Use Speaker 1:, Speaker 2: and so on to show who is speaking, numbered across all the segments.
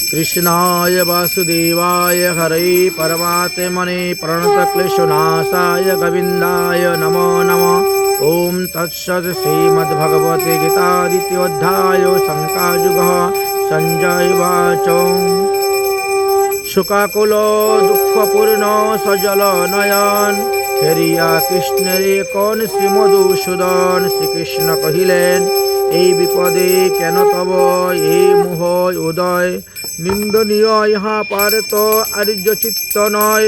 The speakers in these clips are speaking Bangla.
Speaker 1: कृष्णाय वासुदेवाय हरे परमात्मने प्रणतक्लेशनाशाय गोविन्दाय नमो नमः। ॐ तत्सत् श्रीमद्भगवते गीतादित्योऽध्यायो शङ्कायुगः। सञ्जय उवाच शोकाकुलो दुःखपूर्ण सजल नयन फेरिया কৃষ্ণেরে কোন শ্রীমধুসূদন। শ্রীকৃষ্ণ কহিলেন এই বিপদে কেন তব এই মোহ উদয়। নিন্দনীয় ইহা পারত আর্য চিত্ত নয়।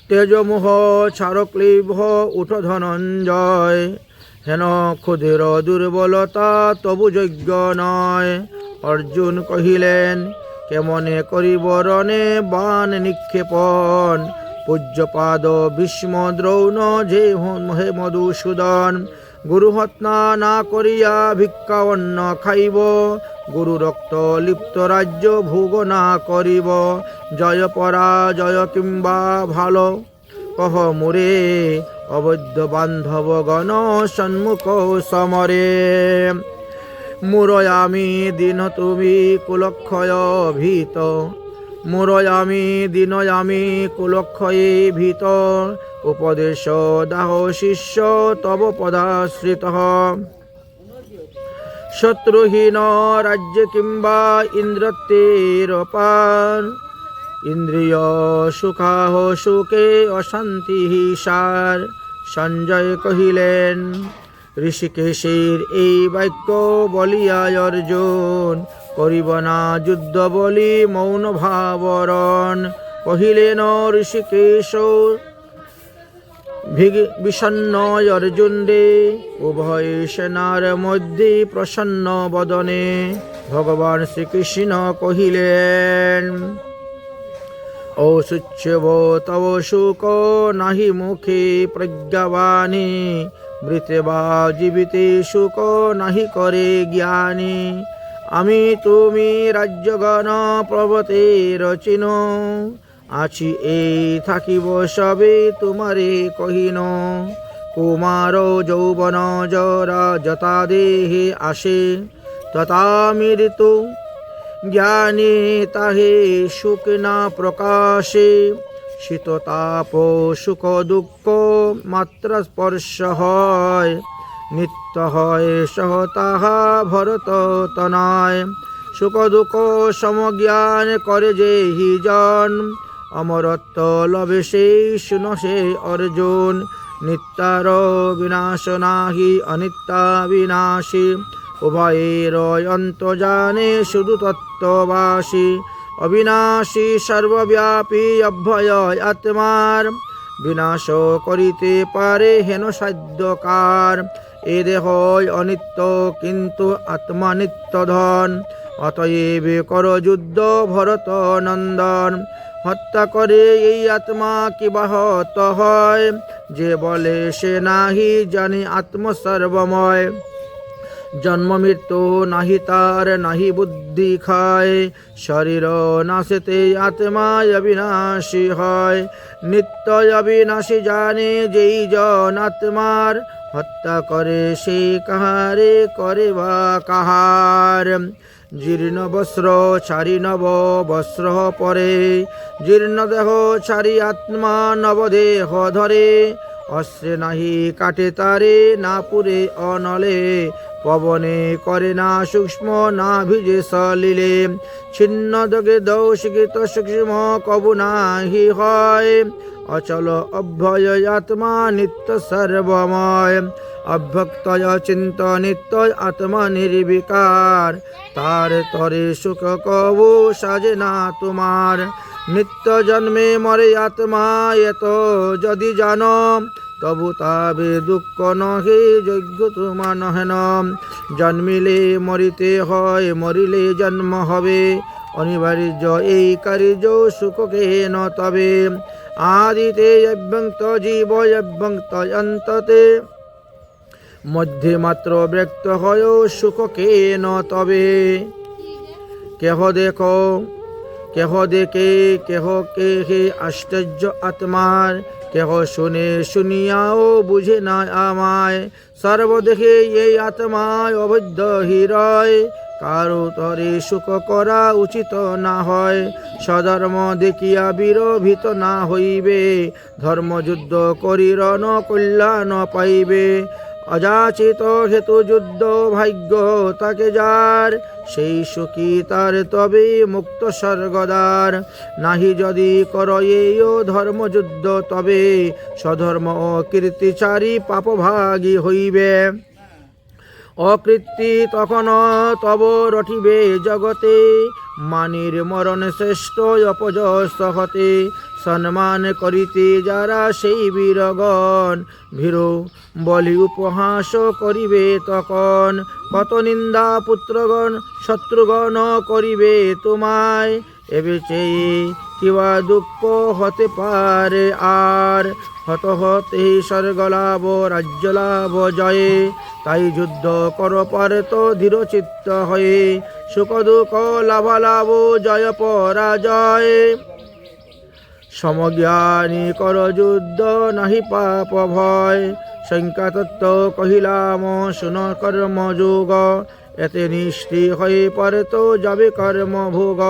Speaker 1: তেজমোহ ছাড় ক্লীব উঠ ধনঞ্জয়। হেন ক্ষুদ্র দুর্বলতা তবু যোগ্য নয়। অর্জুন কহিলেন কেমনে করিব রণে বাণ নিক্ষেপণ। পূজ্যপাদ ভীষ্ম দ্রৌণ যে হে মধুসূদন। গুরু হত্যা না করিয়া ভিক্ষা অন্ন খাইব। গুরু রক্ত লিপ্ত রাজ্য ভোগ না করিব। জয় পরাজয় কিংবা ভালো কহ মোরে। অবৈধ বান্ধব গণ সন্মুখ সমরে। মুরয়ামি দিন তুমি কুলক্ষয় ভীত। মুরয়ামি দিনয়ামি কুলক্ষয়ে ভীত। উপদেশ দাহ শিষ্য তব পদাশ্রিত। শত্রুহীন রাজ্য কিংবা ইন্দ্রত্বের পার। ইন্দ্রিয় সুখাহ সুখে অশান্তি সার। সঞ্জয় কহিলেন ঋষিকেশের এই বাক্য বলিয়া অর্জুন। করিব না যুদ্ধ বলি মৌন ভাবরণ। কহিলেন ঋষিকেশ বিষণ্ণ অর্জুন রে। উভয় সেনার মধ্যে প্রসন্ন বদনে ভগবান শ্রীকৃষ্ণ কহিলেন ঔষুচ্যব তব সুখ নাহি মুখে প্রজ্ঞাবাণী। মৃতে বা জীবিতে সুখ নাহি করে জ্ঞানী। আমি তুমি রাজ্যগণ পর্বতের চিহ্ন। আছি এই থাকিব সবে তোমারে কহিন। কুমার যৌবন জরা যথা দেহে আসে। তথা মৃত্যু জ্ঞানী তাহে সুখ না প্রকাশে। শীততাপ সুখ দুঃখ মাত্র স্পর্শ হয়। নিত্য হয় সহ তাহা ভরত তনয়। সুখ দুঃখ সমজ্ঞান করে যে হিজন। অমরত্ব লভে সেই শুন সে অর্জুন। নিত্যার বিনাশ নাহি অনিত্যা বিনাশী। উভয়ের অন্ত জানে শুধু তত্ত্ববাসী। অবিনাশী সর্বব্যাপী অভয় আত্মার। বিনাশ করিতে পারে হেন সাধ্যকার। এ দেহ অনিত্য কিন্তু আত্মা নিত্য ধন। অতএব কর যুদ্ধ ভরত নন্দন। হত্যা করে এই আত্মা কি বাহত হয়। যে বলে সে নাহি জানি আত্মসর্বময়। জন্ম মৃত্যু নাহি তার নাহি বুদ্ধি খায়। শরীর নাশেতে আত্মা অবিনাশী হয়। নিত্য অবিনাশী জানে যেই জন আত্মার। হত্যা করে সে কাহারে করে বা কাহার। জীর্ণ বস্ত্র ছাড়ি নব বস্ত্র পরে। জীর্ণ দেহ ছাড়ি আত্মা নবদেহ ধরে। অস্ত্রে নাহি কাটে তারে না পুরে অনলে। পবনে করে না সূক্ষ্ম না ভিজে সলিলে। ছিন্ন দগে দৌশিত সূক্ষ্ম কবু নাহি হয়। অচল অভয় আত্মা নিত্য সর্বময়। অভ্যক্তয় চিন্ত নিত্য আত্মা নির্বিকার। তার তরে সুখ কবু সাজে না তোমার। নিত্য জন্মে মরে আত্মা এত যদি জানো। তবু তাবে দুঃখ নহে যোগ্য তোমা নহেন। জন্মিলে মরিতে হয় মরিলে জন্ম হবে। অনিবার্য এই কার্য সুখ কেন তবে। আদিতে অভ্যন্ত জীব অভ্যন্ত অন্ততে। মধ্যে মাত্র ব্যক্ত হয় সুখ কেন তবে। কেহ দেখো কেহ দেখে কেহ কে আশ্চর্য আত্মার। কেহ শুনে শুনিয়াও বুঝে না আমায়। সর্বদেহে এই আত্মায় অবৈধ হৃদয়। কারো তরে সুখ করা উচিত না হয়। স্বধর্ম দেখিয়া বিরোভিত না হইবে, ধর্মযুদ্ধ করি রণ কল্যাণ পাইবে। অযাচিত হেতু যুদ্ধ ভাগ্য তাকে যার, সেই সুখী তার তবে মুক্ত স্বর্গদ্বার। নাহি যদি কর এও ধর্মযুদ্ধ তবে, স্বধর্ম ও কীর্তিচারী পাপভাগী হইবে। অকৃতি তখন তব রটিবে জগতে, মানির মরণ শ্রেষ্ঠ অপযস্ত হতে। সম্মান করিতে যারা সেই বীরগণ, ভীরু বলি উপহাস করিবে তখন। কত নিন্দা পুত্রগণ শত্রুগণ করিবে তোমায়, এবে চেয়ে কিবা দুঃখ হতে পারে আর। হত হতে স্বর্গলাভ রাজ্য লাভ জয়ে, তাই যুদ্ধ কর পারত ধীরচিত্ত হয়ে। সুখ দুঃখ লাভালাভ জয় পরাজয়, সমজ্ঞানী কর যুদ্ধ নাহি পাপ ভয়। সংখ্যাতত্ত্ব কহিলাম শুন কর্মযোগ, এতে নিষ্ঠি হয়ে পারত যাবে কর্মভোগ।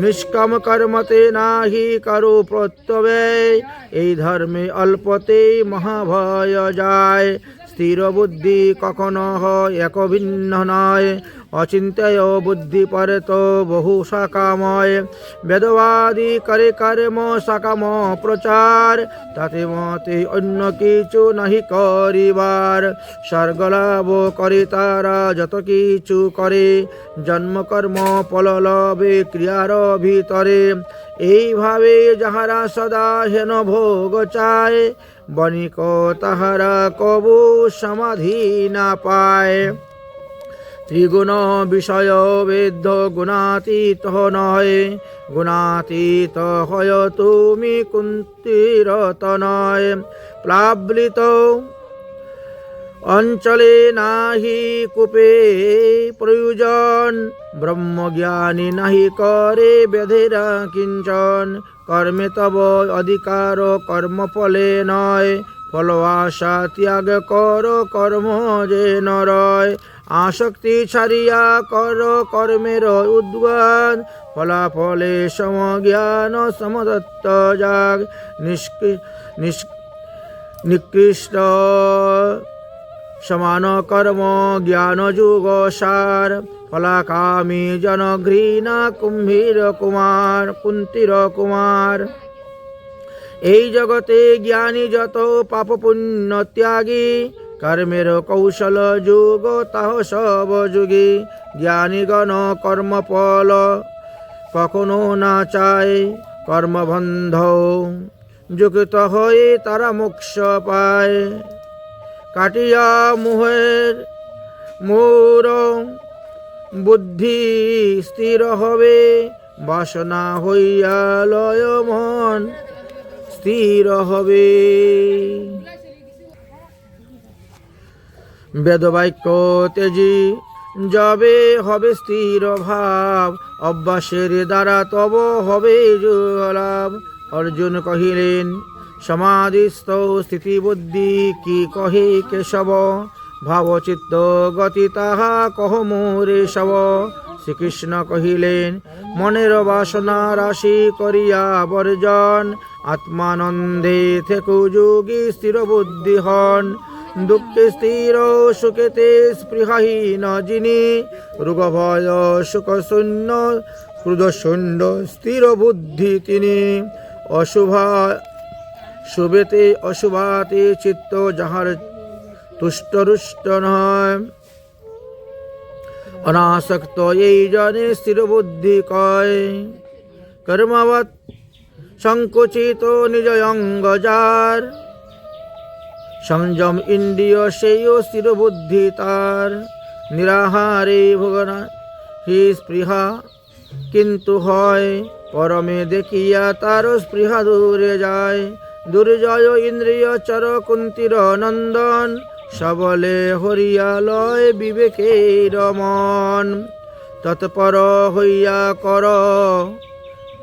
Speaker 1: নিষ্কাম কর্মতে নাহি কারো প্রত্যব্যয়, এই ধর্মে অল্পতে মহাভয় যায়। স্থির বুদ্ধি কখনো হয় এক ভিন্ন নয়, অচিন্ত্যয় বুদ্ধি পারত বহু শাখাময়। বেদবাদী করে কর্ম শাখাম প্রচার, তাতে মতে অন্য কিছু নাহি করিবার। স্বর্গলাভ করে তারা যত কিছু করে, জন্মকর্ম ফল লবে ক্রিয়ার ভিতরে। এইভাবে যাহারা সদা হেন ভোগ চায়, বণিক তাহারা কবু সমাধি না পায়। ত্রিগুণ বিষয় বেদ্য গুণাতীত নয়, গুণাতীত হয় তুমি কুন্তিরত নয়। প্লাবলিত অঞ্চলে নাহি কূপে প্রয়োজন, ব্রহ্মজ্ঞানী নাহি করে বেধেরা কিঞ্চন। কর্মে তব অধিকার কর্মফলে নয়, ফল আশা ত্যাগ কর কর্ম যে নরয়। আসক্তি ছাড়িয়া কর কর্মের উদ্গান, ফলাফলে সমজ্ঞান সমদত্ত যাগ। নিকৃষ্ট সমান কর্ম জ্ঞান যুগ সার, ফলাকামী জন ঘৃণা কুম্ভীর কুমার কুন্তির কুমার। এই জগতে জ্ঞানী যত পাপ পুণ্য ত্যাগী, কর্মের কৌশল যুগ তাহ সব যুগী। জ্ঞানীগণ কর্মফল কখনো না চায়, কর্মবন্ধ যুক্ত হয়ে তারা মোক্ষ পায়। কাটিয়া মোহের মোর বুদ্ধি স্থির হবে, বাসনা হইয়া লয় মন স্থির হবে। বেদবাক্য তেজি যবে হবে স্থির ভাব, অভ্যাসের দ্বারা তব হবে লাভ। অর্জুন কহিলেন সমাধিস্থ স্থিতি বুদ্ধি কি কহে কেশব, ভাবচিত্ত গতি তাহা কহ মোরে শব। শ্রীকৃষ্ণ কহিলেন মনের বাসনা রাশি করিয়া বর্জন, আত্মানন্দে থেকো যোগী স্থির বুদ্ধি হন। দুঃখে স্থির সুখেতে স্পৃহাহীন যিনি, রোগ ভয় সুখ শূন্য ক্রোধ শূন্য স্থির বুদ্ধি তিনি। শুভেতে অশুভাতে চিত্ত যাহার তুষ্ট রুষ্ট নয়, অনাসক্ত এই জনে স্থির বুদ্ধি কয়। কর্মবৎ সংকুচিত নিজ অঙ্গ যার, সংযম ইন্দ্রিয় সেই স্থির বুদ্ধি তার। নিরাহারে ভোগনা হি স্পৃহা কিন্তু হয়, পরমে দেখিয়া তার স্পৃহা দূরে যায়। দুর্জয় ইন্দ্রিয় চর কুন্তির নন্দন, সবলে হরিয়া লয় বিবেকের মন। তৎপর হইয়া কর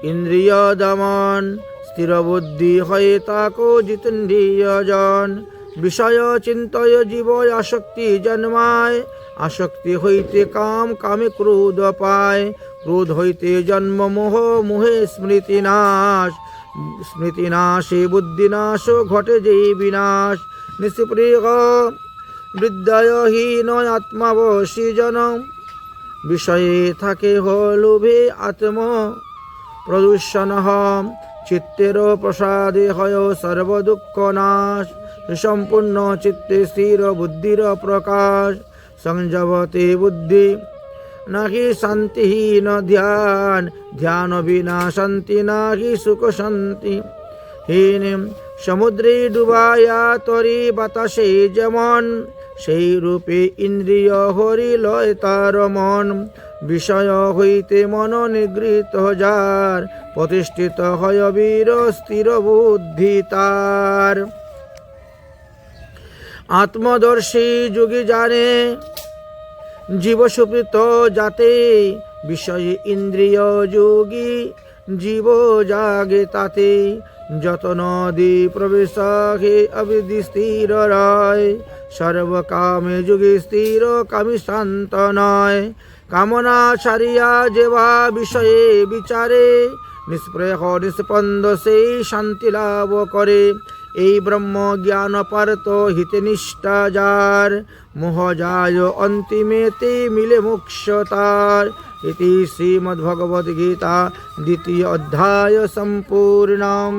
Speaker 1: ইন্দ্রিয় দমন, স্থির বুদ্ধি হয়ে তাকো জিতেন্দ্রিয় জন। বিষয় চিন্তয় জীব আসক্তি জন্মায়, আসক্তি হইতে কাম, কামে ক্রোধ পায়, ক্রোধ হইতে জন্ম মোহ, মোহে স্মৃতিনাশ, স্মৃতিনাশে বুদ্ধিনাশ, ঘটে যে বিনাশ। নিস্পৃহ বিদ্যাহীন আত্মাবশী জন, বিষয়ে থাকে লোভে আত্ম প্রদূষণ। চিত্তের প্রসাদে হয় সর্বদুঃখ নাশ, সম্পূর্ণ চিত্তে স্থির বুদ্ধির প্রকাশ। সংযমতে বুদ্ধি নাহি শান্তিহীন ধ্যান, ধ্যান বিনা শান্তি নাহি সুখ শান্তি হীন। সমুদ্রে ডুবায়া তরি বাতাসে যেমন, সেই রূপে ইন্দ্রিয় হরি লয় তার মন। বিষয় হইতে মন নিগৃহীত যার, প্রতিষ্ঠিত হয় বীর স্থির বুদ্ধি তার। আত্মদর্শী যোগী জানে জীব সুপ্রীত যাতে, বিষয়ে ইন্দ্রিয় যোগী জীব জাগে তাতে। যত নদী প্রবেশ হে অবিধি স্থির রয়, সর্বকামে যোগী স্থির কামী শান্ত নয়। কামনা ছাড়িয়া যেবা বিষয়ে বিচারে, নিষ্প্রেহ নিষ্পন্দ সেই শান্তি লাভ করে। এই ব্রহ্ম জ্ঞান পারত হিতে নিষ্ঠা যার, মোহ যায় অন্তিমেতে মিলে মোক্ষ তার। ইতি শ্রীমদ্ভগবদ্গীতা দ্বিতীয় অধ্যায় সম্পূর্ণম।